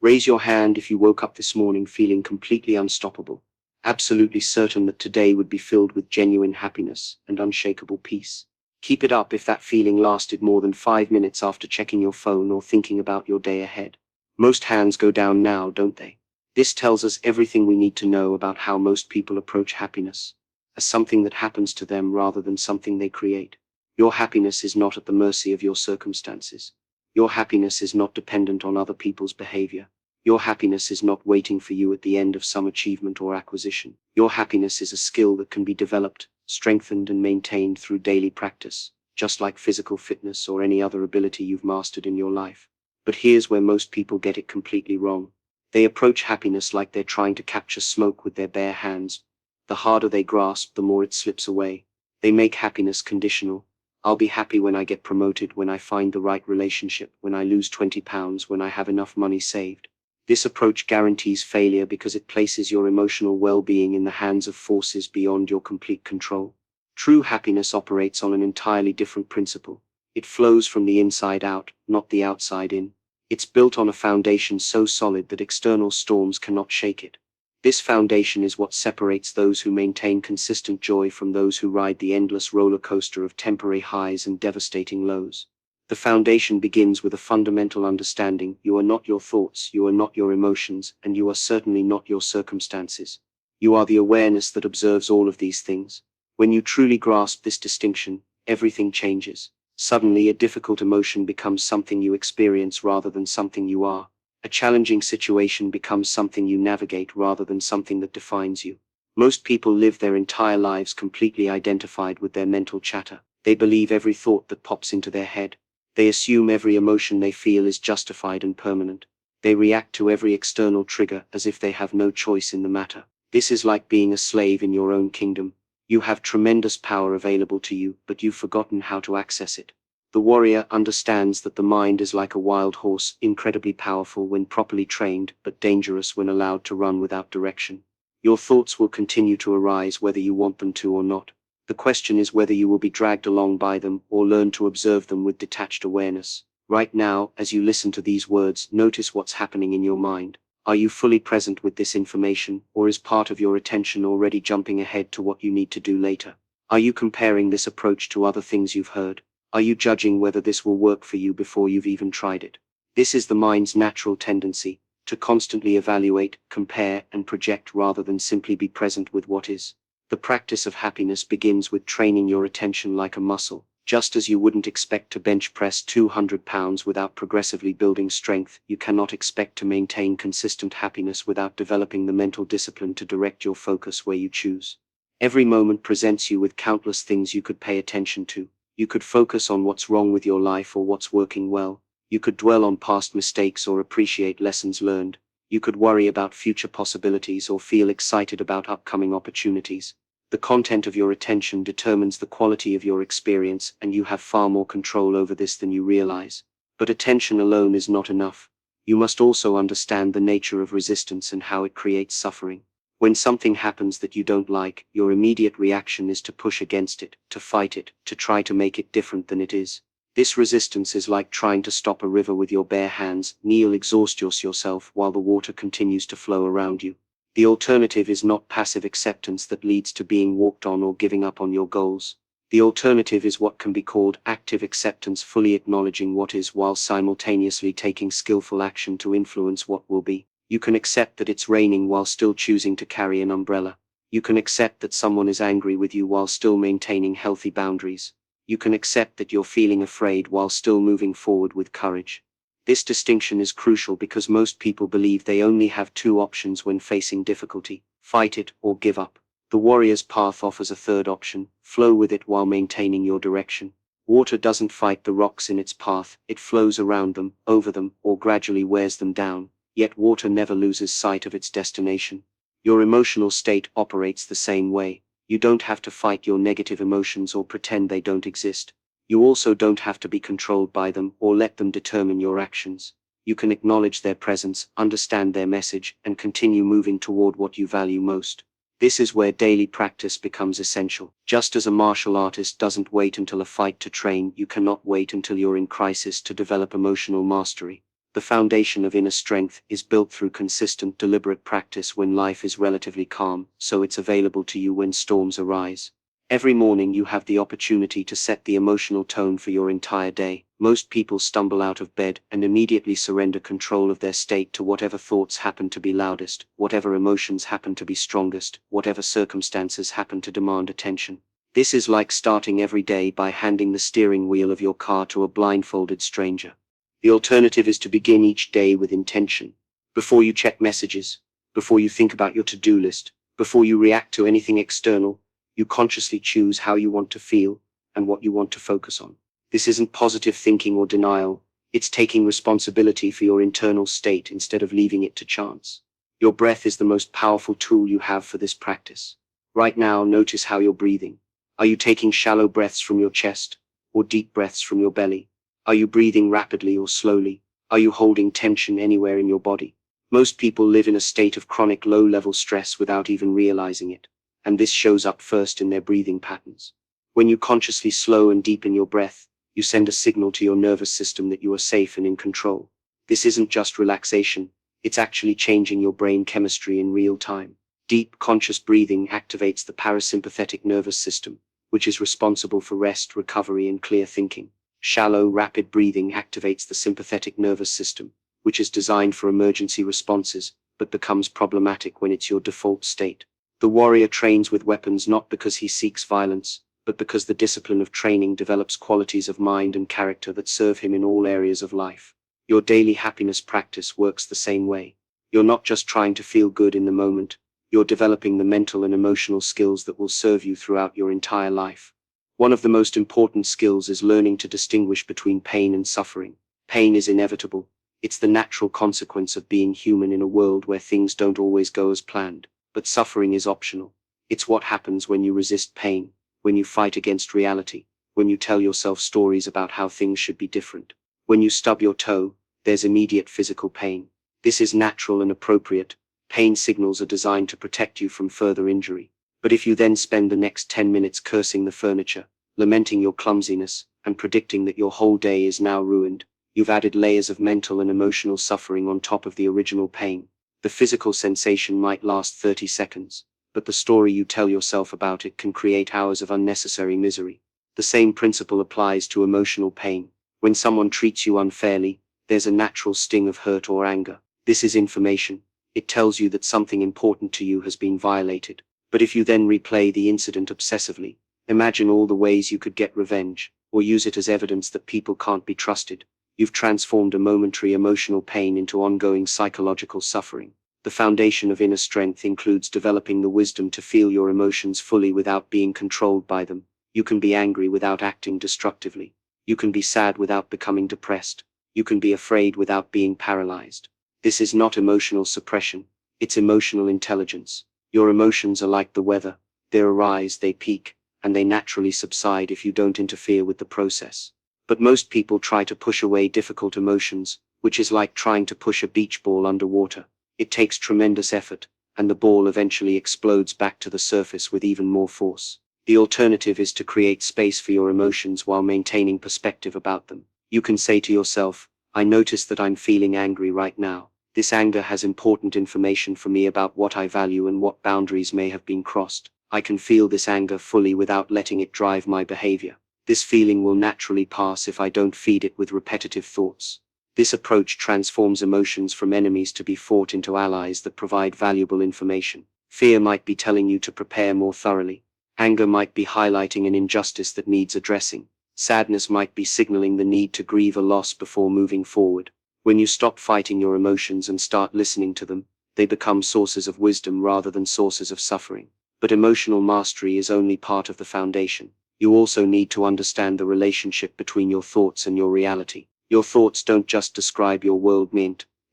Raise your hand if you woke up this morning feeling completely unstoppable, absolutely certain that today would be filled with genuine happiness and unshakable peace. Keep it up if that feeling lasted more than 5 minutes after checking your phone or thinking about your day ahead. Most hands go down now, don't they? This tells us everything we need to know about how most people approach happiness, as something that happens to them rather than something they create. Your happiness is not at the mercy of your circumstances. Your happiness is not dependent on other people's behavior. Your happiness is not waiting for you at the end of some achievement or acquisition. Your happiness is a skill that can be developed, strengthened, and maintained through daily practice, just like physical fitness or any other ability you've mastered in your life. But here's where most people get it completely wrong. They approach happiness like they're trying to capture smoke with their bare hands. The harder they grasp, the more it slips away. They make happiness conditional. I'll be happy when I get promoted, when I find the right relationship, when I lose 20 pounds, when I have enough money saved. This approach guarantees failure because it places your emotional well-being in the hands of forces beyond your complete control. True happiness operates on an entirely different principle. It flows from the inside out, not the outside in. It's built on a foundation so solid that external storms cannot shake it. This foundation is what separates those who maintain consistent joy from those who ride the endless roller coaster of temporary highs and devastating lows. The foundation begins with a fundamental understanding: you are not your thoughts, you are not your emotions, and you are certainly not your circumstances. You are the awareness that observes all of these things. When you truly grasp this distinction, everything changes. Suddenly, a difficult emotion becomes something you experience rather than something you are. A challenging situation becomes something you navigate rather than something that defines you. Most people live their entire lives completely identified with their mental chatter. They believe every thought that pops into their head. They assume every emotion they feel is justified and permanent. They react to every external trigger as if they have no choice in the matter. This is like being a slave in your own kingdom. You have tremendous power available to you, but you've forgotten how to access it. The warrior understands that the mind is like a wild horse, incredibly powerful when properly trained, but dangerous when allowed to run without direction. Your thoughts will continue to arise whether you want them to or not. The question is whether you will be dragged along by them or learn to observe them with detached awareness. Right now, as you listen to these words, notice what's happening in your mind. Are you fully present with this information, or is part of your attention already jumping ahead to what you need to do later? Are you comparing this approach to other things you've heard? Are you judging whether this will work for you before you've even tried it? This is the mind's natural tendency, to constantly evaluate, compare, and project rather than simply be present with what is. The practice of happiness begins with training your attention like a muscle. Just as you wouldn't expect to bench press 200 pounds without progressively building strength, you cannot expect to maintain consistent happiness without developing the mental discipline to direct your focus where you choose. Every moment presents you with countless things you could pay attention to. You could focus on what's wrong with your life or what's working well. You could dwell on past mistakes or appreciate lessons learned. You could worry about future possibilities or feel excited about upcoming opportunities. The content of your attention determines the quality of your experience, and you have far more control over this than you realize. But attention alone is not enough. You must also understand the nature of resistance and how it creates suffering. When something happens that you don't like, your immediate reaction is to push against it, to fight it, to try to make it different than it is. This resistance is like trying to stop a river with your bare hands. You'll exhaust yourself while the water continues to flow around you. The alternative is not passive acceptance that leads to being walked on or giving up on your goals. The alternative is what can be called active acceptance, fully acknowledging what is while simultaneously taking skillful action to influence what will be. You can accept that it's raining while still choosing to carry an umbrella. You can accept that someone is angry with you while still maintaining healthy boundaries. You can accept that you're feeling afraid while still moving forward with courage. This distinction is crucial because most people believe they only have two options when facing difficulty: fight it or give up. The warrior's path offers a third option: flow with it while maintaining your direction. Water doesn't fight the rocks in its path, it flows around them, over them, or gradually wears them down. Yet water never loses sight of its destination. Your emotional state operates the same way. You don't have to fight your negative emotions or pretend they don't exist. You also don't have to be controlled by them or let them determine your actions. You can acknowledge their presence, understand their message, and continue moving toward what you value most. This is where daily practice becomes essential. Just as a martial artist doesn't wait until a fight to train, you cannot wait until you're in crisis to develop emotional mastery. The foundation of inner strength is built through consistent, deliberate practice when life is relatively calm, so it's available to you when storms arise. Every morning you have the opportunity to set the emotional tone for your entire day. Most people stumble out of bed and immediately surrender control of their state to whatever thoughts happen to be loudest, whatever emotions happen to be strongest, whatever circumstances happen to demand attention. This is like starting every day by handing the steering wheel of your car to a blindfolded stranger. The alternative is to begin each day with intention. Before you check messages, before you think about your to-do list, before you react to anything external, you consciously choose how you want to feel and what you want to focus on. This isn't positive thinking or denial, it's taking responsibility for your internal state instead of leaving it to chance. Your breath is the most powerful tool you have for this practice. Right now, notice how you're breathing. Are you taking shallow breaths from your chest or deep breaths from your belly? Are you breathing rapidly or slowly? Are you holding tension anywhere in your body? Most people live in a state of chronic low-level stress without even realizing it, and this shows up first in their breathing patterns. When you consciously slow and deepen your breath, you send a signal to your nervous system that you are safe and in control. This isn't just relaxation, it's actually changing your brain chemistry in real time. Deep, conscious breathing activates the parasympathetic nervous system, which is responsible for rest, recovery, and clear thinking. Shallow, rapid breathing activates the sympathetic nervous system, which is designed for emergency responses, but becomes problematic when it's your default state. The warrior trains with weapons not because he seeks violence, but because the discipline of training develops qualities of mind and character that serve him in all areas of life. Your daily happiness practice works the same way. You're not just trying to feel good in the moment, you're developing the mental and emotional skills that will serve you throughout your entire life. One of the most important skills is learning to distinguish between pain and suffering. Pain is inevitable. It's the natural consequence of being human in a world where things don't always go as planned. But suffering is optional. It's what happens when you resist pain, when you fight against reality, when you tell yourself stories about how things should be different. When you stub your toe, there's immediate physical pain. This is natural and appropriate. Pain signals are designed to protect you from further injury. But if you then spend the next 10 minutes cursing the furniture, lamenting your clumsiness, and predicting that your whole day is now ruined, you've added layers of mental and emotional suffering on top of the original pain. The physical sensation might last 30 seconds, but the story you tell yourself about it can create hours of unnecessary misery. The same principle applies to emotional pain. When someone treats you unfairly, there's a natural sting of hurt or anger. This is information. It tells you that something important to you has been violated. But if you then replay the incident obsessively, imagine all the ways you could get revenge, or use it as evidence that people can't be trusted, you've transformed a momentary emotional pain into ongoing psychological suffering. The foundation of inner strength includes developing the wisdom to feel your emotions fully without being controlled by them. You can be angry without acting destructively. You can be sad without becoming depressed. You can be afraid without being paralyzed. This is not emotional suppression, it's emotional intelligence. Your emotions are like the weather. They arise, they peak, and they naturally subside if you don't interfere with the process. But most people try to push away difficult emotions, which is like trying to push a beach ball underwater. It takes tremendous effort, and the ball eventually explodes back to the surface with even more force. The alternative is to create space for your emotions while maintaining perspective about them. You can say to yourself, I notice that I'm feeling angry right now. This anger has important information for me about what I value and what boundaries may have been crossed. I can feel this anger fully without letting it drive my behavior. This feeling will naturally pass if I don't feed it with repetitive thoughts. This approach transforms emotions from enemies to be fought into allies that provide valuable information. Fear might be telling you to prepare more thoroughly. Anger might be highlighting an injustice that needs addressing. Sadness might be signaling the need to grieve a loss before moving forward. When you stop fighting your emotions and start listening to them, they become sources of wisdom rather than sources of suffering. But emotional mastery is only part of the foundation. You also need to understand the relationship between your thoughts and your reality. Your thoughts don't just describe your world,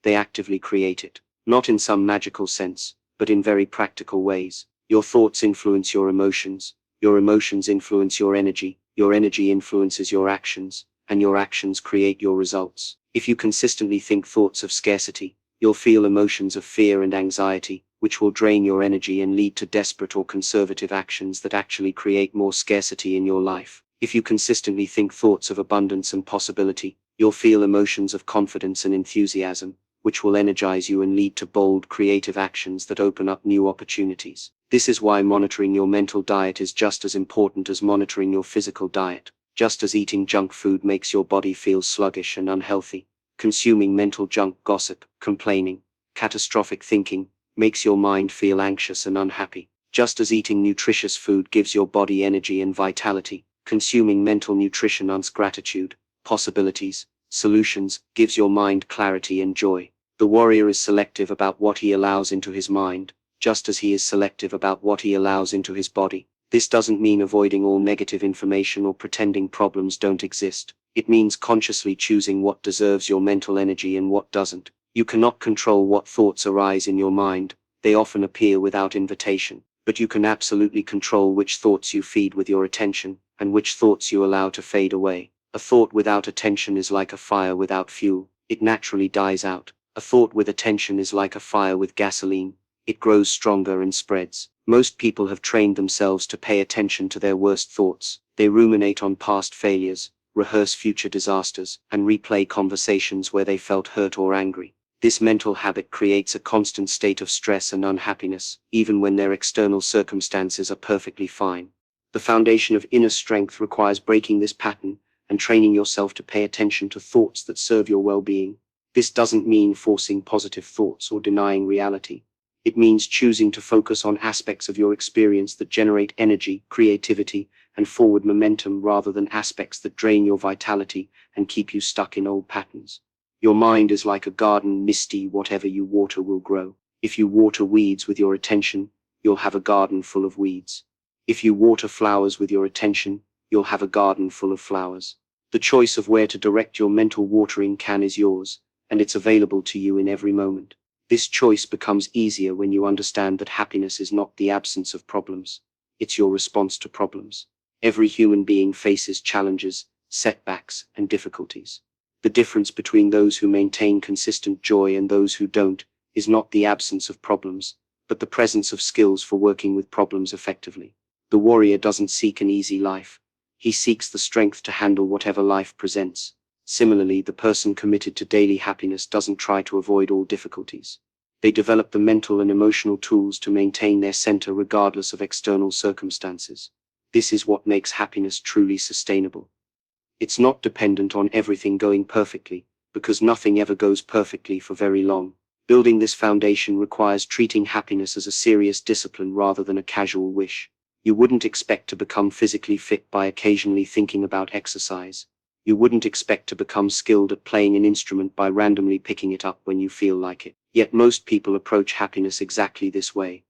they actively create it. Not in some magical sense, but in very practical ways. Your thoughts influence your emotions influence your energy influences your actions, and your actions create your results. If you consistently think thoughts of scarcity, you'll feel emotions of fear and anxiety, which will drain your energy and lead to desperate or conservative actions that actually create more scarcity in your life. If you consistently think thoughts of abundance and possibility, You'll feel emotions of confidence and enthusiasm, which will energize you and lead to bold, creative actions that open up new opportunities. This is why monitoring your mental diet is just as important as monitoring your physical diet. Just as eating junk food makes your body feel sluggish and unhealthy, consuming mental junk gossip, complaining, catastrophic thinking, makes your mind feel anxious and unhappy. Just as eating nutritious food gives your body energy and vitality, consuming mental nutrition gratitude, possibilities, solutions, gives your mind clarity and joy. The warrior is selective about what he allows into his mind, just as he is selective about what he allows into his body. This doesn't mean avoiding all negative information or pretending problems don't exist. It means consciously choosing what deserves your mental energy and what doesn't. You cannot control what thoughts arise in your mind, they often appear without invitation, but you can absolutely control which thoughts you feed with your attention, and which thoughts you allow to fade away. A thought without attention is like a fire without fuel, it naturally dies out. A thought with attention is like a fire with gasoline, it grows stronger and spreads. Most people have trained themselves to pay attention to their worst thoughts. They ruminate on past failures, rehearse future disasters, and replay conversations where they felt hurt or angry. This mental habit creates a constant state of stress and unhappiness, even when their external circumstances are perfectly fine. The foundation of inner strength requires breaking this pattern and training yourself to pay attention to thoughts that serve your well-being. This doesn't mean forcing positive thoughts or denying reality. It means choosing to focus on aspects of your experience that generate energy, creativity, and forward momentum rather than aspects that drain your vitality and keep you stuck in old patterns. Your mind is like a garden, misty, whatever you water will grow. If you water weeds with your attention, you'll have a garden full of weeds. If you water flowers with your attention, you'll have a garden full of flowers. The choice of where to direct your mental watering can is yours, and it's available to you in every moment. This choice becomes easier when you understand that happiness is not the absence of problems, it's your response to problems. Every human being faces challenges, setbacks, and difficulties. The difference between those who maintain consistent joy and those who don't is not the absence of problems, but the presence of skills for working with problems effectively. The warrior doesn't seek an easy life. He seeks the strength to handle whatever life presents. Similarly, the person committed to daily happiness doesn't try to avoid all difficulties. They develop the mental and emotional tools to maintain their center regardless of external circumstances. This is what makes happiness truly sustainable. It's not dependent on everything going perfectly, because nothing ever goes perfectly for very long. Building this foundation requires treating happiness as a serious discipline rather than a casual wish. You wouldn't expect to become physically fit by occasionally thinking about exercise. You wouldn't expect to become skilled at playing an instrument by randomly picking it up when you feel like it. Yet most people approach happiness exactly this way.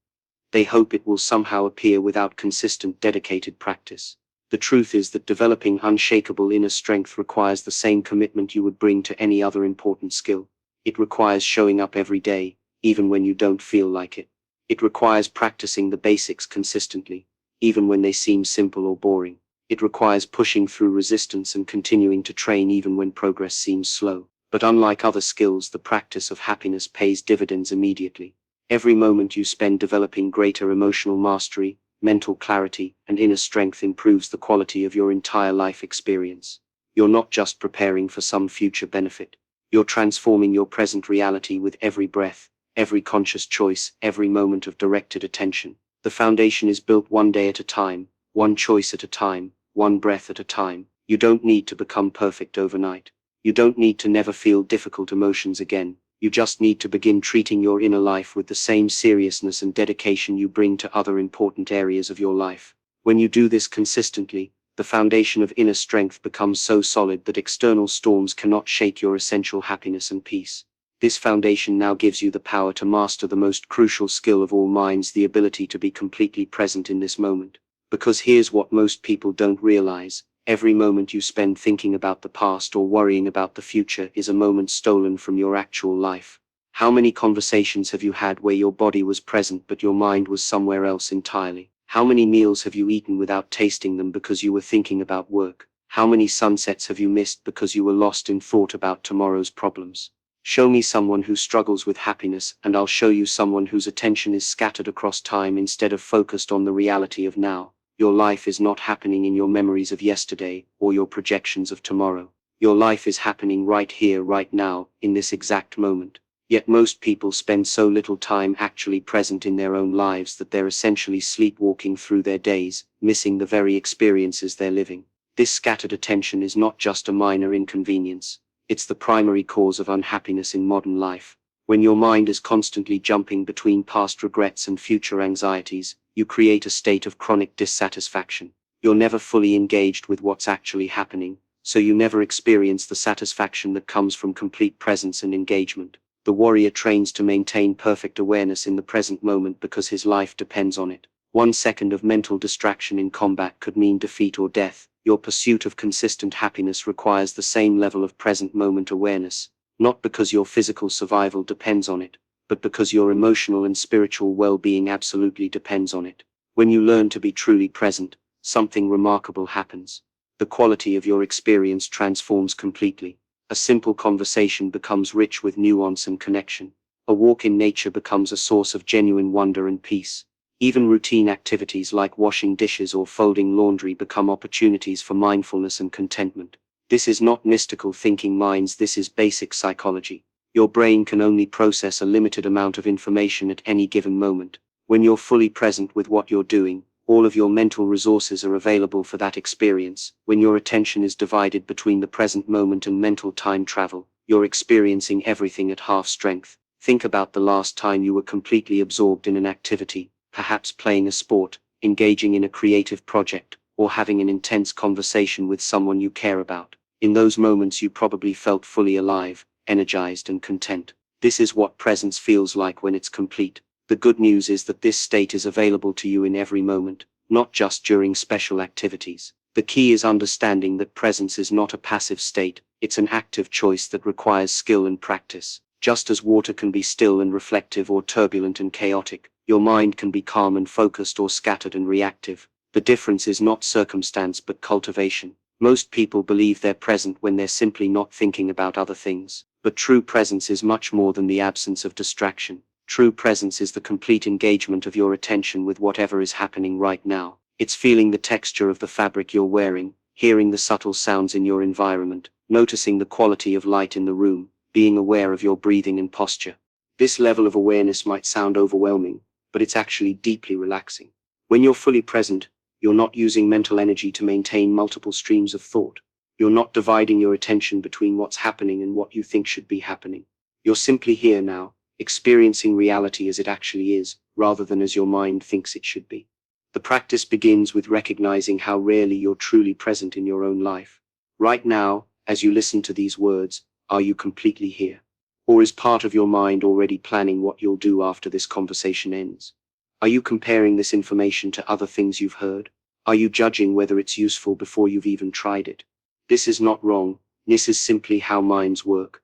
They hope it will somehow appear without consistent, dedicated practice. The truth is that developing unshakable inner strength requires the same commitment you would bring to any other important skill. It requires showing up every day, even when you don't feel like it. It requires practicing the basics consistently, even when they seem simple or boring. It requires pushing through resistance and continuing to train even when progress seems slow. But unlike other skills, the practice of happiness pays dividends immediately. Every moment you spend developing greater emotional mastery, mental clarity, and inner strength improves the quality of your entire life experience. You're not just preparing for some future benefit. You're transforming your present reality with every breath, every conscious choice, every moment of directed attention. The foundation is built one day at a time, one choice at a time, one breath at a time. You don't need to become perfect overnight. You don't need to never feel difficult emotions again. You just need to begin treating your inner life with the same seriousness and dedication you bring to other important areas of your life. When you do this consistently, the foundation of inner strength becomes so solid that external storms cannot shake your essential happiness and peace. This foundation now gives you the power to master the most crucial skill of all minds, the ability to be completely present in this moment. Because here's what most people don't realize. Every moment you spend thinking about the past or worrying about the future is a moment stolen from your actual life. How many conversations have you had where your body was present but your mind was somewhere else entirely? How many meals have you eaten without tasting them because you were thinking about work? How many sunsets have you missed because you were lost in thought about tomorrow's problems? Show me someone who struggles with happiness, and I'll show you someone whose attention is scattered across time instead of focused on the reality of now. Your life is not happening in your memories of yesterday or your projections of tomorrow. Your life is happening right here, right now, in this exact moment. Yet most people spend so little time actually present in their own lives that they're essentially sleepwalking through their days, missing the very experiences they're living. This scattered attention is not just a minor inconvenience, it's the primary cause of unhappiness in modern life. When your mind is constantly jumping between past regrets and future anxieties, you create a state of chronic dissatisfaction. You're never fully engaged with what's actually happening, so you never experience the satisfaction that comes from complete presence and engagement. The warrior trains to maintain perfect awareness in the present moment because his life depends on it. 1 second of mental distraction in combat could mean defeat or death. Your pursuit of consistent happiness requires the same level of present moment awareness, not because your physical survival depends on it, but because your emotional and spiritual well-being absolutely depends on it. When you learn to be truly present, something remarkable happens. The quality of your experience transforms completely. A simple conversation becomes rich with nuance and connection. A walk in nature becomes a source of genuine wonder and peace. Even routine activities like washing dishes or folding laundry become opportunities for mindfulness and contentment. This is not mystical thinking minds, this is basic psychology. Your brain can only process a limited amount of information at any given moment. When you're fully present with what you're doing, all of your mental resources are available for that experience. When your attention is divided between the present moment and mental time travel, you're experiencing everything at half strength. Think about the last time you were completely absorbed in an activity, perhaps playing a sport, engaging in a creative project, or having an intense conversation with someone you care about. In those moments you probably felt fully alive, energized and content. This is what presence feels like when it's complete. The good news is that this state is available to you in every moment, not just during special activities. The key is understanding that presence is not a passive state, it's an active choice that requires skill and practice. Just as water can be still and reflective or turbulent and chaotic, your mind can be calm and focused or scattered and reactive. The difference is not circumstance but cultivation. Most people believe they're present when they're simply not thinking about other things. But true presence is much more than the absence of distraction. True presence is the complete engagement of your attention with whatever is happening right now. It's feeling the texture of the fabric you're wearing, hearing the subtle sounds in your environment, noticing the quality of light in the room, being aware of your breathing and posture. This level of awareness might sound overwhelming, but it's actually deeply relaxing. When you're fully present, you're not using mental energy to maintain multiple streams of thought. You're not dividing your attention between what's happening and what you think should be happening. You're simply here now, experiencing reality as it actually is, rather than as your mind thinks it should be. The practice begins with recognizing how rarely you're truly present in your own life. Right now, as you listen to these words, are you completely here? Or is part of your mind already planning what you'll do after this conversation ends? Are you comparing this information to other things you've heard? Are you judging whether it's useful before you've even tried it? This is not wrong, this is simply how minds work.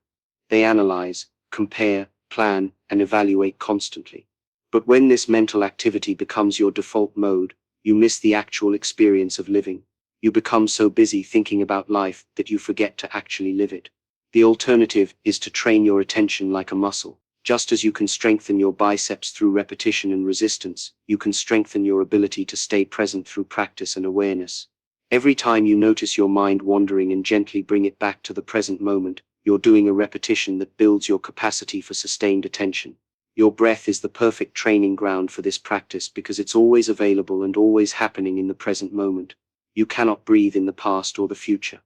They analyze, compare, plan, and evaluate constantly. But when this mental activity becomes your default mode, you miss the actual experience of living. You become so busy thinking about life that you forget to actually live it. The alternative is to train your attention like a muscle. Just as you can strengthen your biceps through repetition and resistance, you can strengthen your ability to stay present through practice and awareness. Every time you notice your mind wandering and gently bring it back to the present moment, you're doing a repetition that builds your capacity for sustained attention. Your breath is the perfect training ground for this practice because it's always available and always happening in the present moment. You cannot breathe in the past or the future.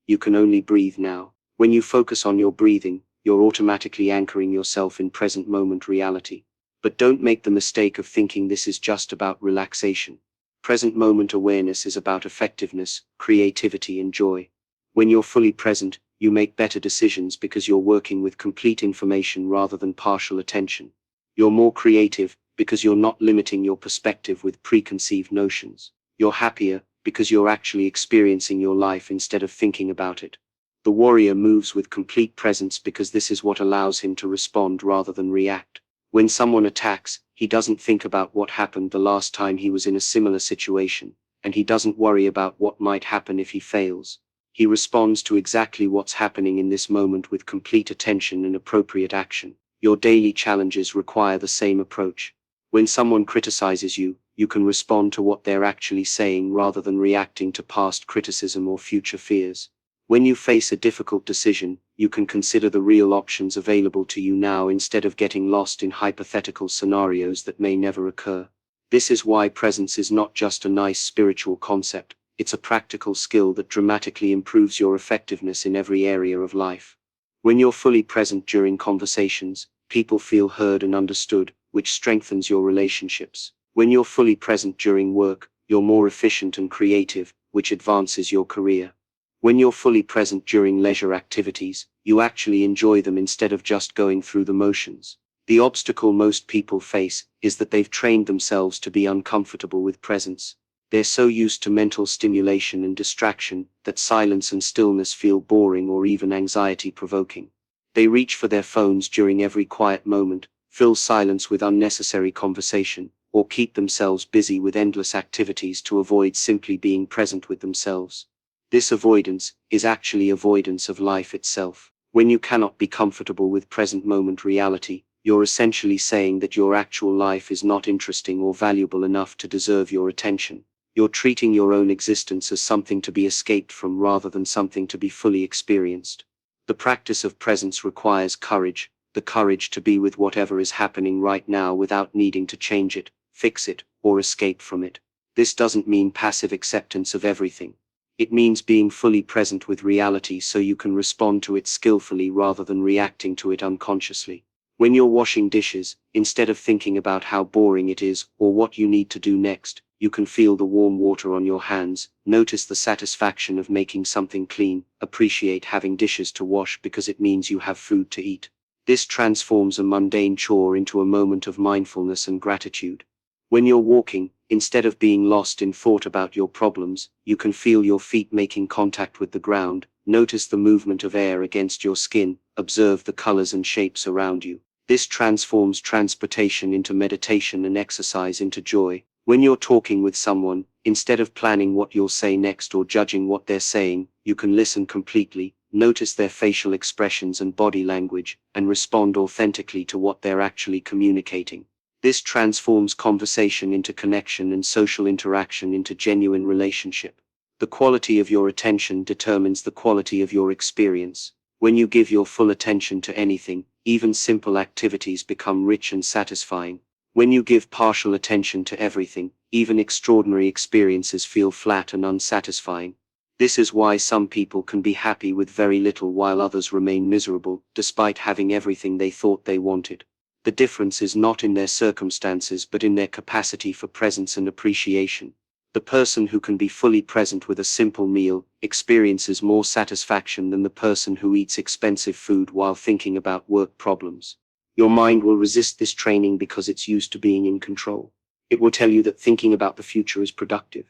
You can only breathe now. When you focus on your breathing, you're automatically anchoring yourself in present moment reality. But don't make the mistake of thinking this is just about relaxation. Present moment awareness is about effectiveness, creativity, and joy. When you're fully present, you make better decisions because you're working with complete information rather than partial attention. You're more creative because you're not limiting your perspective with preconceived notions. You're happier because you're actually experiencing your life instead of thinking about it. The warrior moves with complete presence because this is what allows him to respond rather than react. When someone attacks, he doesn't think about what happened the last time he was in a similar situation, and he doesn't worry about what might happen if he fails. He responds to exactly what's happening in this moment with complete attention and appropriate action. Your daily challenges require the same approach. When someone criticizes you, you can respond to what they're actually saying rather than reacting to past criticism or future fears. When you face a difficult decision, you can consider the real options available to you now instead of getting lost in hypothetical scenarios that may never occur. This is why presence is not just a nice spiritual concept, it's a practical skill that dramatically improves your effectiveness in every area of life. When you're fully present during conversations, people feel heard and understood, which strengthens your relationships. When you're fully present during work, you're more efficient and creative, which advances your career. When you're fully present during leisure activities, you actually enjoy them instead of just going through the motions. The obstacle most people face is that they've trained themselves to be uncomfortable with presence. They're so used to mental stimulation and distraction that silence and stillness feel boring or even anxiety-provoking. They reach for their phones during every quiet moment, fill silence with unnecessary conversation, or keep themselves busy with endless activities to avoid simply being present with themselves. This avoidance is actually avoidance of life itself. When you cannot be comfortable with present moment reality, you're essentially saying that your actual life is not interesting or valuable enough to deserve your attention. You're treating your own existence as something to be escaped from rather than something to be fully experienced. The practice of presence requires courage, the courage to be with whatever is happening right now without needing to change it, fix it, or escape from it. This doesn't mean passive acceptance of everything. It means being fully present with reality so you can respond to it skillfully rather than reacting to it unconsciously. When you're washing dishes, instead of thinking about how boring it is or what you need to do next, you can feel the warm water on your hands, notice the satisfaction of making something clean, appreciate having dishes to wash because it means you have food to eat. This transforms a mundane chore into a moment of mindfulness and gratitude. When you're walking, instead of being lost in thought about your problems, you can feel your feet making contact with the ground, notice the movement of air against your skin, observe the colors and shapes around you. This transforms transportation into meditation and exercise into joy. When you're talking with someone, instead of planning what you'll say next or judging what they're saying, you can listen completely, notice their facial expressions and body language, and respond authentically to what they're actually communicating. This transforms conversation into connection and social interaction into genuine relationship. The quality of your attention determines the quality of your experience. When you give your full attention to anything, even simple activities become rich and satisfying. When you give partial attention to everything, even extraordinary experiences feel flat and unsatisfying. This is why some people can be happy with very little while others remain miserable, despite having everything they thought they wanted. The difference is not in their circumstances but in their capacity for presence and appreciation. The person who can be fully present with a simple meal experiences more satisfaction than the person who eats expensive food while thinking about work problems. Your mind will resist this training because it's used to being in control. It will tell you that thinking about the future is productive,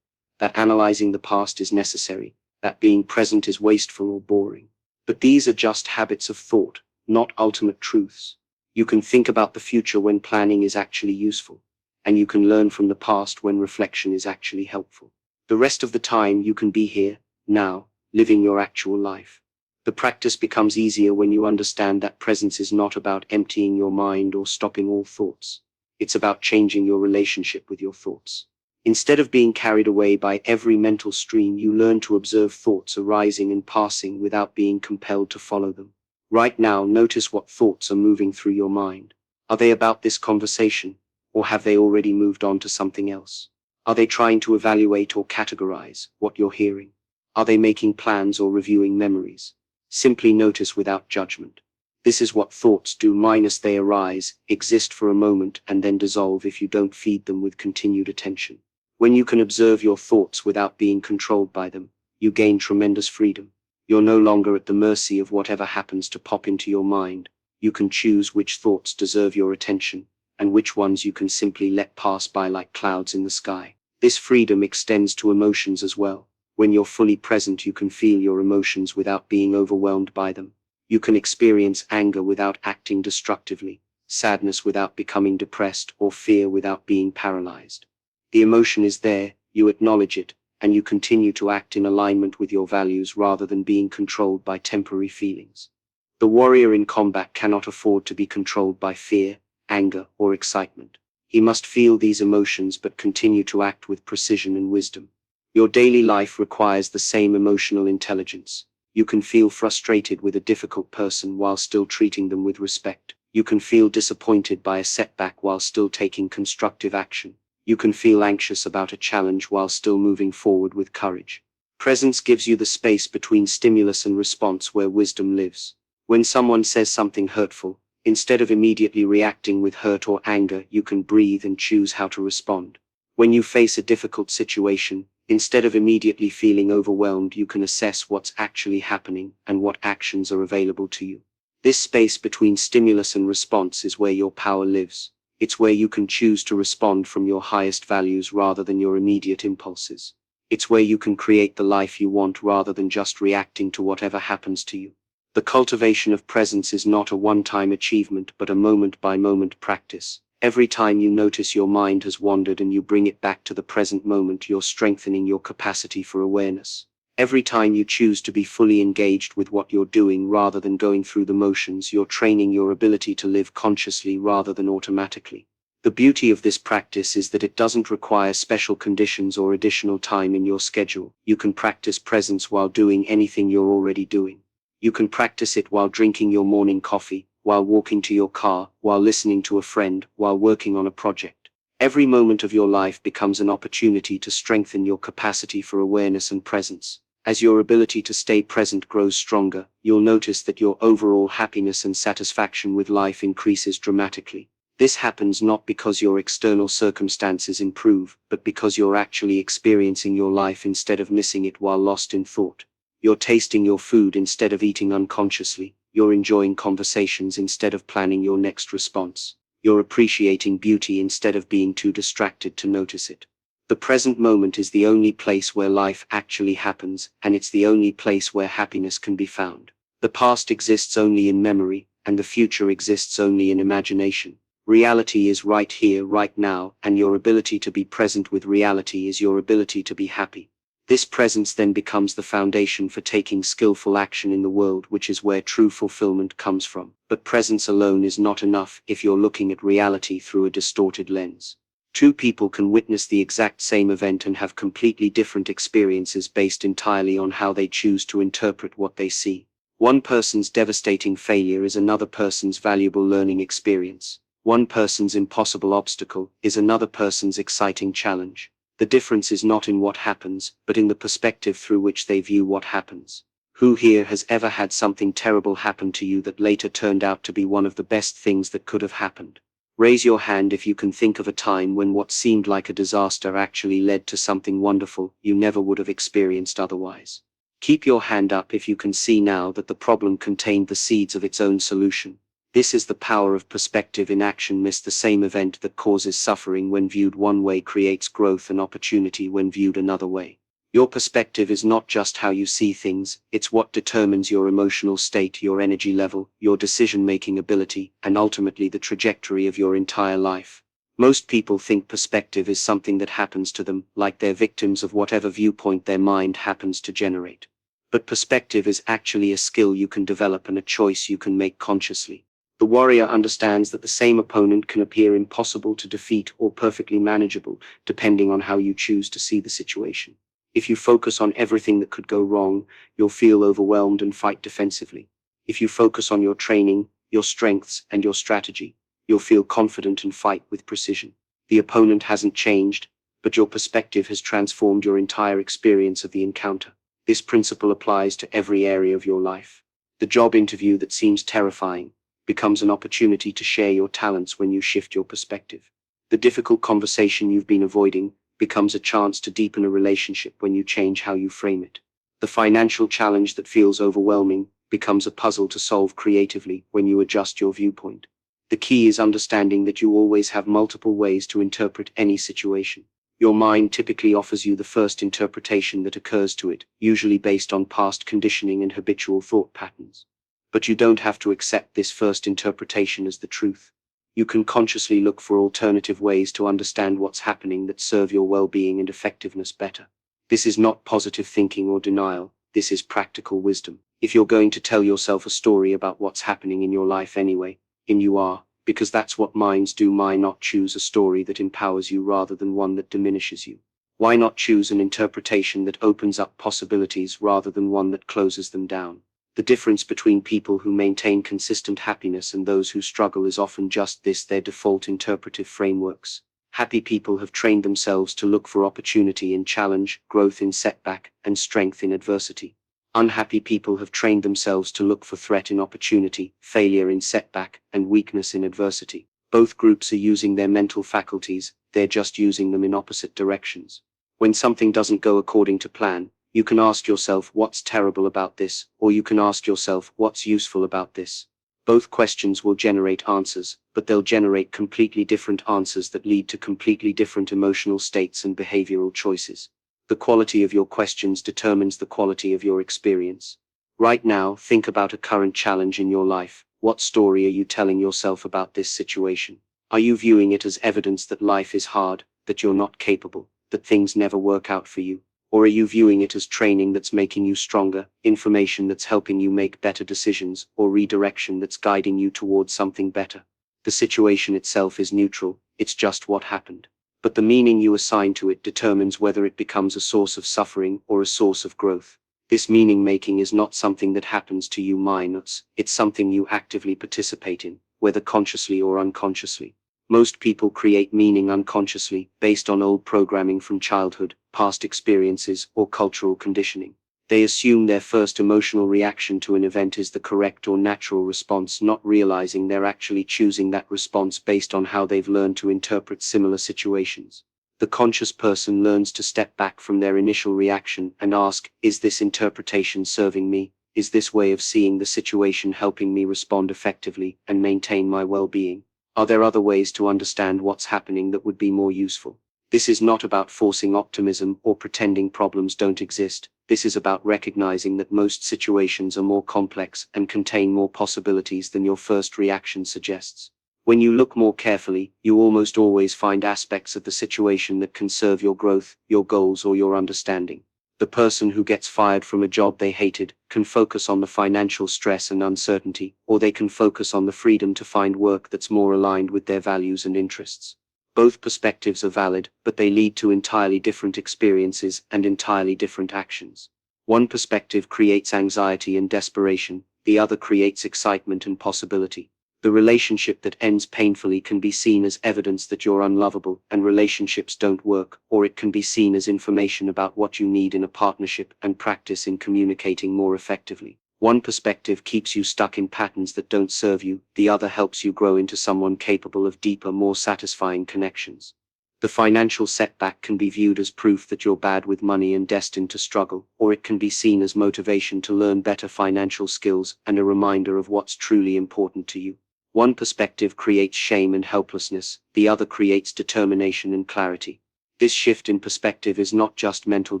that analyzing the past is necessary, that being present is wasteful or boring. But these are just habits of thought, not ultimate truths. You can think about the future when planning is actually useful, and you can learn from the past when reflection is actually helpful. The rest of the time you can be here, now, living your actual life. The practice becomes easier when you understand that presence is not about emptying your mind or stopping all thoughts. It's about changing your relationship with your thoughts. Instead of being carried away by every mental stream, you learn to observe thoughts arising and passing without being compelled to follow them. Right now, notice what thoughts are moving through your mind. Are they about this conversation, or have they already moved on to something else? Are they trying to evaluate or categorize what you're hearing? Are they making plans or reviewing memories? Simply notice without judgment. This is what thoughts do minus they arise, exist for a moment, and then dissolve if you don't feed them with continued attention. When you can observe your thoughts without being controlled by them, you gain tremendous freedom. You're no longer at the mercy of whatever happens to pop into your mind. You can choose which thoughts deserve your attention, and which ones you can simply let pass by like clouds in the sky. This freedom extends to emotions as well. When you're fully present, you can feel your emotions without being overwhelmed by them. You can experience anger without acting destructively, sadness without becoming depressed, or fear without being paralyzed. The emotion is there, you acknowledge it, and you continue to act in alignment with your values rather than being controlled by temporary feelings. The warrior in combat cannot afford to be controlled by fear, anger, or excitement. He must feel these emotions but continue to act with precision and wisdom. Your daily life requires the same emotional intelligence. You can feel frustrated with a difficult person while still treating them with respect. You can feel disappointed by a setback while still taking constructive action. You can feel anxious about a challenge while still moving forward with courage. Presence gives you the space between stimulus and response where wisdom lives. When someone says something hurtful, instead of immediately reacting with hurt or anger, you can breathe and choose how to respond. When you face a difficult situation, instead of immediately feeling overwhelmed, you can assess what's actually happening and what actions are available to you. This space between stimulus and response is where your power lives. It's where you can choose to respond from your highest values rather than your immediate impulses. It's where you can create the life you want rather than just reacting to whatever happens to you. The cultivation of presence is not a one-time achievement but a moment-by-moment practice. Every time you notice your mind has wandered and you bring it back to the present moment, you're strengthening your capacity for awareness. Every time you choose to be fully engaged with what you're doing rather than going through the motions, you're training your ability to live consciously rather than automatically. The beauty of this practice is that it doesn't require special conditions or additional time in your schedule. You can practice presence while doing anything you're already doing. You can practice it while drinking your morning coffee, while walking to your car, while listening to a friend, while working on a project. Every moment of your life becomes an opportunity to strengthen your capacity for awareness and presence. As your ability to stay present grows stronger, you'll notice that your overall happiness and satisfaction with life increases dramatically. This happens not because your external circumstances improve, but because you're actually experiencing your life instead of missing it while lost in thought. You're tasting your food instead of eating unconsciously. You're enjoying conversations instead of planning your next response. You're appreciating beauty instead of being too distracted to notice it. The present moment is the only place where life actually happens, and it's the only place where happiness can be found. The past exists only in memory, and the future exists only in imagination. Reality is right here, right now, and your ability to be present with reality is your ability to be happy. This presence then becomes the foundation for taking skillful action in the world, which is where true fulfillment comes from. But presence alone is not enough if you're looking at reality through a distorted lens. Two people can witness the exact same event and have completely different experiences based entirely on how they choose to interpret what they see. One person's devastating failure is another person's valuable learning experience. One person's impossible obstacle is another person's exciting challenge. The difference is not in what happens, but in the perspective through which they view what happens. Who here has ever had something terrible happen to you that later turned out to be one of the best things that could have happened? Raise your hand if you can think of a time when what seemed like a disaster actually led to something wonderful you never would have experienced otherwise. Keep your hand up if you can see now that the problem contained the seeds of its own solution. This is the power of perspective in action. Miss the same event that causes suffering when viewed one way creates growth and opportunity when viewed another way. Your perspective is not just how you see things, it's what determines your emotional state, your energy level, your decision-making ability, and ultimately the trajectory of your entire life. Most people think perspective is something that happens to them, like they're victims of whatever viewpoint their mind happens to generate. But perspective is actually a skill you can develop and a choice you can make consciously. The warrior understands that the same opponent can appear impossible to defeat or perfectly manageable, depending on how you choose to see the situation. If you focus on everything that could go wrong, you'll feel overwhelmed and fight defensively. If you focus on your training, your strengths, and your strategy, you'll feel confident and fight with precision. The opponent hasn't changed, but your perspective has transformed your entire experience of the encounter. This principle applies to every area of your life. The job interview that seems terrifying becomes an opportunity to share your talents when you shift your perspective. The difficult conversation you've been avoiding becomes a chance to deepen a relationship when you change how you frame it. The financial challenge that feels overwhelming becomes a puzzle to solve creatively when you adjust your viewpoint. The key is understanding that you always have multiple ways to interpret any situation. Your mind typically offers you the first interpretation that occurs to it, usually based on past conditioning and habitual thought patterns. But you don't have to accept this first interpretation as the truth. You can consciously look for alternative ways to understand what's happening that serve your well-being and effectiveness better. This is not positive thinking or denial, this is practical wisdom. If you're going to tell yourself a story about what's happening in your life anyway, you are, because that's what minds do. Why not choose a story that empowers you rather than one that diminishes you? Why not choose an interpretation that opens up possibilities rather than one that closes them down? The difference between people who maintain consistent happiness and those who struggle is often just this: their default interpretive frameworks. Happy people have trained themselves to look for opportunity in challenge, growth in setback, and strength in adversity. Unhappy people have trained themselves to look for threat in opportunity, failure in setback, and weakness in adversity. Both groups are using their mental faculties, they're just using them in opposite directions. When something doesn't go according to plan, you can ask yourself, what's terrible about this? Or you can ask yourself, what's useful about this? Both questions will generate answers, but they'll generate completely different answers that lead to completely different emotional states and behavioral choices. The quality of your questions determines the quality of your experience. Right now, think about a current challenge in your life. What story are you telling yourself about this situation? Are you viewing it as evidence that life is hard, that you're not capable, that things never work out for you? Or are you viewing it as training that's making you stronger, information that's helping you make better decisions, or redirection that's guiding you towards something better? The situation itself is neutral, it's just what happened. But the meaning you assign to it determines whether it becomes a source of suffering or a source of growth. This meaning making is not something that happens to you minus, it's something you actively participate in, whether consciously or unconsciously. Most people create meaning unconsciously, based on old programming from childhood, past experiences, or cultural conditioning. They assume their first emotional reaction to an event is the correct or natural response, not realizing they're actually choosing that response based on how they've learned to interpret similar situations. The conscious person learns to step back from their initial reaction and ask, is this interpretation serving me? Is this way of seeing the situation helping me respond effectively and maintain my well-being? Are there other ways to understand what's happening that would be more useful? This is not about forcing optimism or pretending problems don't exist. This is about recognizing that most situations are more complex and contain more possibilities than your first reaction suggests. When you look more carefully, you almost always find aspects of the situation that can serve your growth, your goals, or your understanding. The person who gets fired from a job they hated can focus on the financial stress and uncertainty, or they can focus on the freedom to find work that's more aligned with their values and interests. Both perspectives are valid, but they lead to entirely different experiences and entirely different actions. One perspective creates anxiety and desperation, the other creates excitement and possibility. The relationship that ends painfully can be seen as evidence that you're unlovable and relationships don't work, or it can be seen as information about what you need in a partnership and practice in communicating more effectively. One perspective keeps you stuck in patterns that don't serve you, the other helps you grow into someone capable of deeper, more satisfying connections. The financial setback can be viewed as proof that you're bad with money and destined to struggle, or it can be seen as motivation to learn better financial skills and a reminder of what's truly important to you. One perspective creates shame and helplessness, the other creates determination and clarity. This shift in perspective is not just mental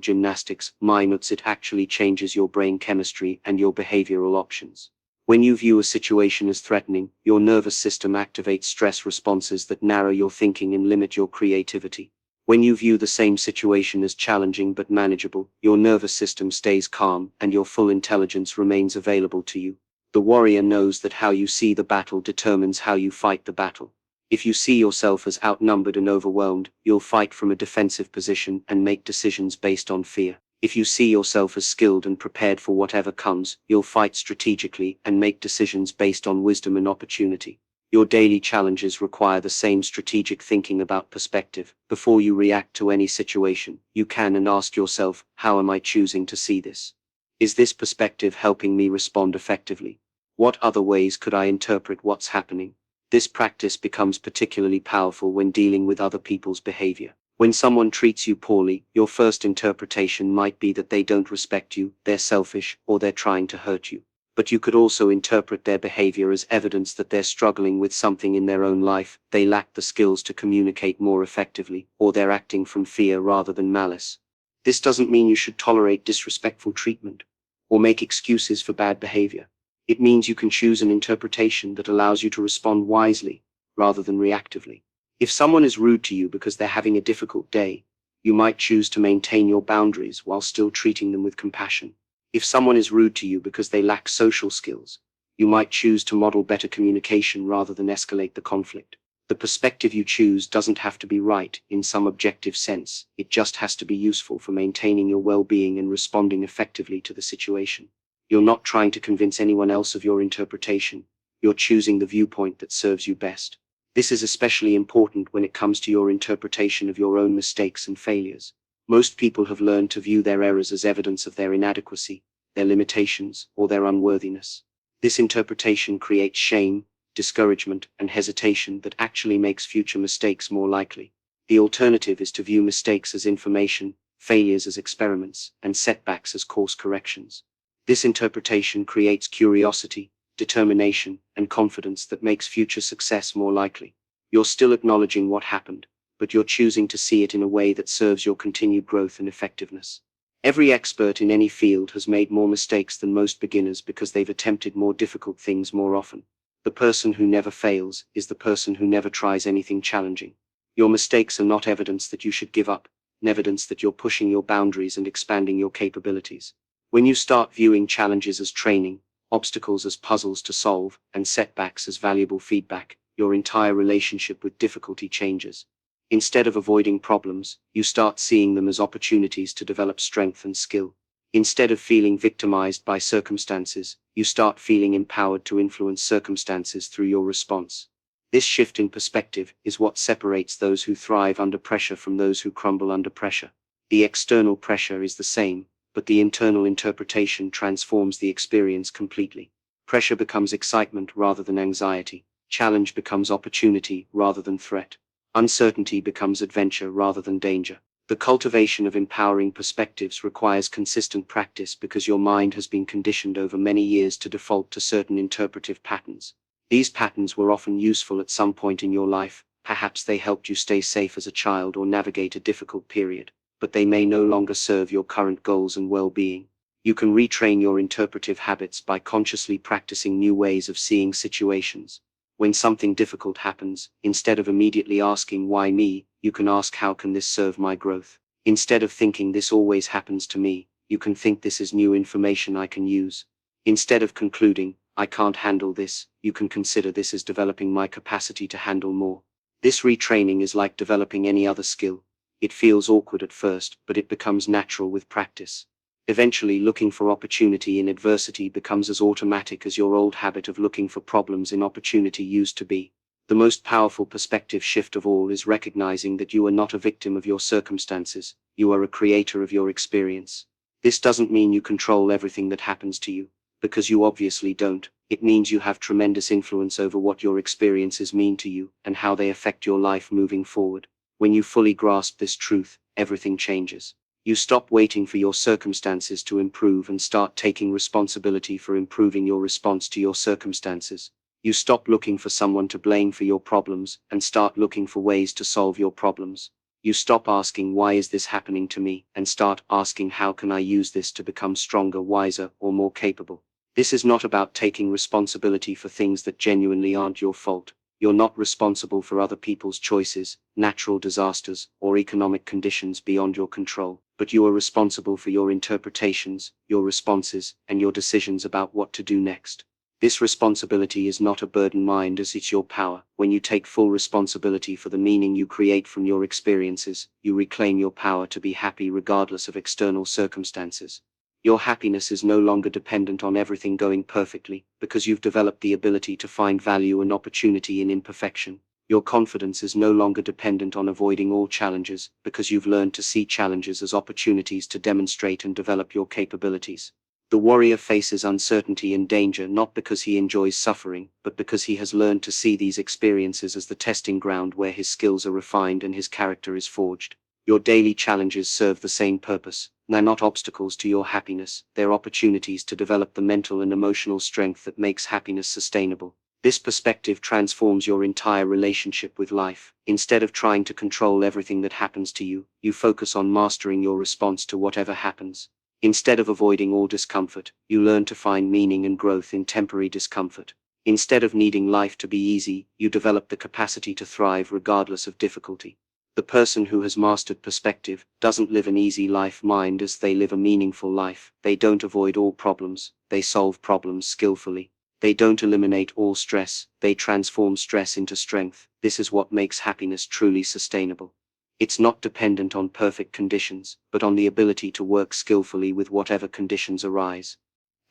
gymnastics, it actually changes your brain chemistry and your behavioral options. When you view a situation as threatening, your nervous system activates stress responses that narrow your thinking and limit your creativity. When you view the same situation as challenging but manageable, your nervous system stays calm and your full intelligence remains available to you. The warrior knows that how you see the battle determines how you fight the battle. If you see yourself as outnumbered and overwhelmed, you'll fight from a defensive position and make decisions based on fear. If you see yourself as skilled and prepared for whatever comes, you'll fight strategically and make decisions based on wisdom and opportunity. Your daily challenges require the same strategic thinking about perspective. Before you react to any situation, you can and ask yourself, how am I choosing to see this? Is this perspective helping me respond effectively? What other ways could I interpret what's happening? This practice becomes particularly powerful when dealing with other people's behavior. When someone treats you poorly, your first interpretation might be that they don't respect you, they're selfish, or they're trying to hurt you. But you could also interpret their behavior as evidence that they're struggling with something in their own life, they lack the skills to communicate more effectively, or they're acting from fear rather than malice. This doesn't mean you should tolerate disrespectful treatment or make excuses for bad behavior. It means you can choose an interpretation that allows you to respond wisely rather than reactively. If someone is rude to you because they're having a difficult day, you might choose to maintain your boundaries while still treating them with compassion. If someone is rude to you because they lack social skills, you might choose to model better communication rather than escalate the conflict. The perspective you choose doesn't have to be right in some objective sense, it just has to be useful for maintaining your well-being and responding effectively to the situation. You're not trying to convince anyone else of your interpretation, you're choosing the viewpoint that serves you best. This is especially important when it comes to your interpretation of your own mistakes and failures. Most people have learned to view their errors as evidence of their inadequacy, their limitations, or their unworthiness. This interpretation creates shame, discouragement, and hesitation that actually makes future mistakes more likely. The alternative is to view mistakes as information, failures as experiments, and setbacks as course corrections. This interpretation creates curiosity, determination, and confidence that makes future success more likely. You're still acknowledging what happened, but you're choosing to see it in a way that serves your continued growth and effectiveness. Every expert in any field has made more mistakes than most beginners because they've attempted more difficult things more often. The person who never fails is the person who never tries anything challenging. Your mistakes are not evidence that you should give up, evidence that you're pushing your boundaries and expanding your capabilities. When you start viewing challenges as training, obstacles as puzzles to solve, and setbacks as valuable feedback, your entire relationship with difficulty changes. Instead of avoiding problems, you start seeing them as opportunities to develop strength and skill. Instead of feeling victimized by circumstances, you start feeling empowered to influence circumstances through your response. This shift in perspective is what separates those who thrive under pressure from those who crumble under pressure. The external pressure is the same, but the internal interpretation transforms the experience completely. Pressure becomes excitement rather than anxiety. Challenge becomes opportunity rather than threat. Uncertainty becomes adventure rather than danger. The cultivation of empowering perspectives requires consistent practice because your mind has been conditioned over many years to default to certain interpretive patterns. These patterns were often useful at some point in your life, perhaps they helped you stay safe as a child or navigate a difficult period, but they may no longer serve your current goals and well-being. You can retrain your interpretive habits by consciously practicing new ways of seeing situations. When something difficult happens, instead of immediately asking why me, you can ask how can this serve my growth. Instead of thinking this always happens to me, you can think this is new information I can use. Instead of concluding, I can't handle this, you can consider this as developing my capacity to handle more. This retraining is like developing any other skill. It feels awkward at first, but it becomes natural with practice. Eventually, looking for opportunity in adversity becomes as automatic as your old habit of looking for problems in opportunity used to be. The most powerful perspective shift of all is recognizing that you are not a victim of your circumstances, you are a creator of your experience. This doesn't mean you control everything that happens to you, because you obviously don't. It means you have tremendous influence over what your experiences mean to you and how they affect your life moving forward. When you fully grasp this truth, everything changes. You stop waiting for your circumstances to improve and start taking responsibility for improving your response to your circumstances. You stop looking for someone to blame for your problems and start looking for ways to solve your problems. You stop asking why is this happening to me and start asking how can I use this to become stronger, wiser, or more capable. This is not about taking responsibility for things that genuinely aren't your fault. You're not responsible for other people's choices, natural disasters, or economic conditions beyond your control, but you are responsible for your interpretations, your responses, and your decisions about what to do next. This responsibility is not a burden mind as it's your power. When you take full responsibility for the meaning you create from your experiences, you reclaim your power to be happy regardless of external circumstances. Your happiness is no longer dependent on everything going perfectly, because you've developed the ability to find value and opportunity in imperfection. Your confidence is no longer dependent on avoiding all challenges, because you've learned to see challenges as opportunities to demonstrate and develop your capabilities. The warrior faces uncertainty and danger not because he enjoys suffering, but because he has learned to see these experiences as the testing ground where his skills are refined and his character is forged. Your daily challenges serve the same purpose. They're not obstacles to your happiness, they're opportunities to develop the mental and emotional strength that makes happiness sustainable. This perspective transforms your entire relationship with life. Instead of trying to control everything that happens to you, you focus on mastering your response to whatever happens. Instead of avoiding all discomfort, you learn to find meaning and growth in temporary discomfort. Instead of needing life to be easy, you develop the capacity to thrive regardless of difficulty. The person who has mastered perspective doesn't live an easy life mind as they live a meaningful life. They don't avoid all problems, they solve problems skillfully. They don't eliminate all stress, they transform stress into strength. This is what makes happiness truly sustainable. It's not dependent on perfect conditions, but on the ability to work skillfully with whatever conditions arise.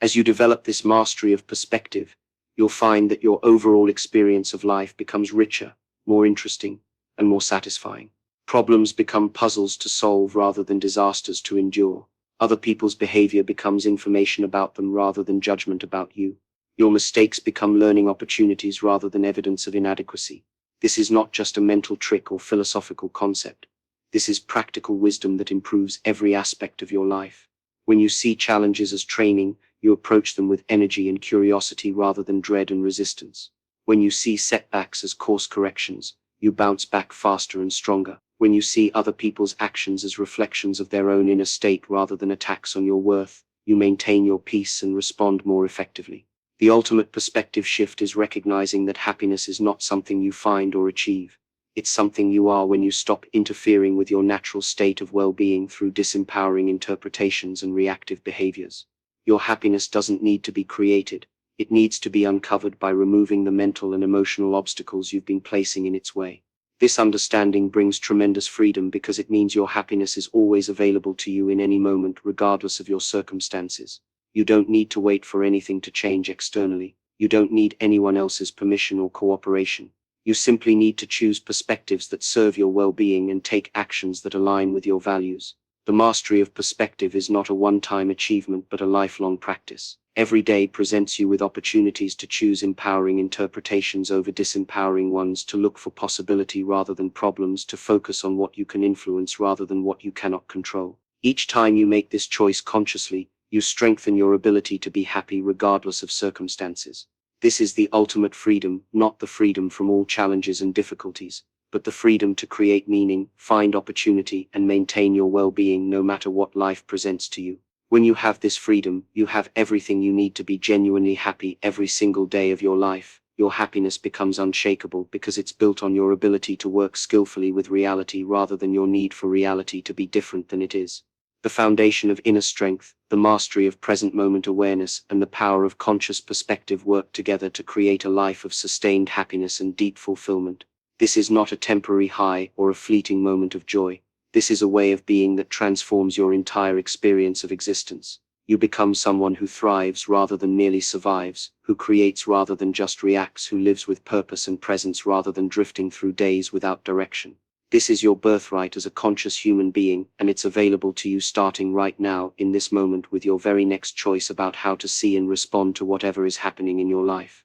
As you develop this mastery of perspective, you'll find that your overall experience of life becomes richer, more interesting, and more satisfying. Problems become puzzles to solve rather than disasters to endure. Other people's behavior becomes information about them rather than judgment about you. Your mistakes become learning opportunities rather than evidence of inadequacy. This is not just a mental trick or philosophical concept. This is practical wisdom that improves every aspect of your life. When you see challenges as training, you approach them with energy and curiosity rather than dread and resistance. When you see setbacks as course corrections, you bounce back faster and stronger. When you see other people's actions as reflections of their own inner state rather than attacks on your worth, you maintain your peace and respond more effectively. The ultimate perspective shift is recognizing that happiness is not something you find or achieve. It's something you are when you stop interfering with your natural state of well-being through disempowering interpretations and reactive behaviors. Your happiness doesn't need to be created. It needs to be uncovered by removing the mental and emotional obstacles you've been placing in its way. This understanding brings tremendous freedom because it means your happiness is always available to you in any moment, regardless of your circumstances. You don't need to wait for anything to change externally. You don't need anyone else's permission or cooperation. You simply need to choose perspectives that serve your well-being and take actions that align with your values. The mastery of perspective is not a one-time achievement but a lifelong practice. Every day presents you with opportunities to choose empowering interpretations over disempowering ones, to look for possibility rather than problems, to focus on what you can influence rather than what you cannot control. Each time you make this choice consciously, you strengthen your ability to be happy regardless of circumstances. This is the ultimate freedom, not the freedom from all challenges and difficulties, but the freedom to create meaning, find opportunity, and maintain your well-being no matter what life presents to you. When you have this freedom, you have everything you need to be genuinely happy every single day of your life. Your happiness becomes unshakable because it's built on your ability to work skillfully with reality rather than your need for reality to be different than it is. The foundation of inner strength, the mastery of present moment awareness, and the power of conscious perspective work together to create a life of sustained happiness and deep fulfillment. This is not a temporary high or a fleeting moment of joy. This is a way of being that transforms your entire experience of existence. You become someone who thrives rather than merely survives, who creates rather than just reacts, who lives with purpose and presence rather than drifting through days without direction. This is your birthright as a conscious human being, and it's available to you starting right now, in this moment, with your very next choice about how to see and respond to whatever is happening in your life.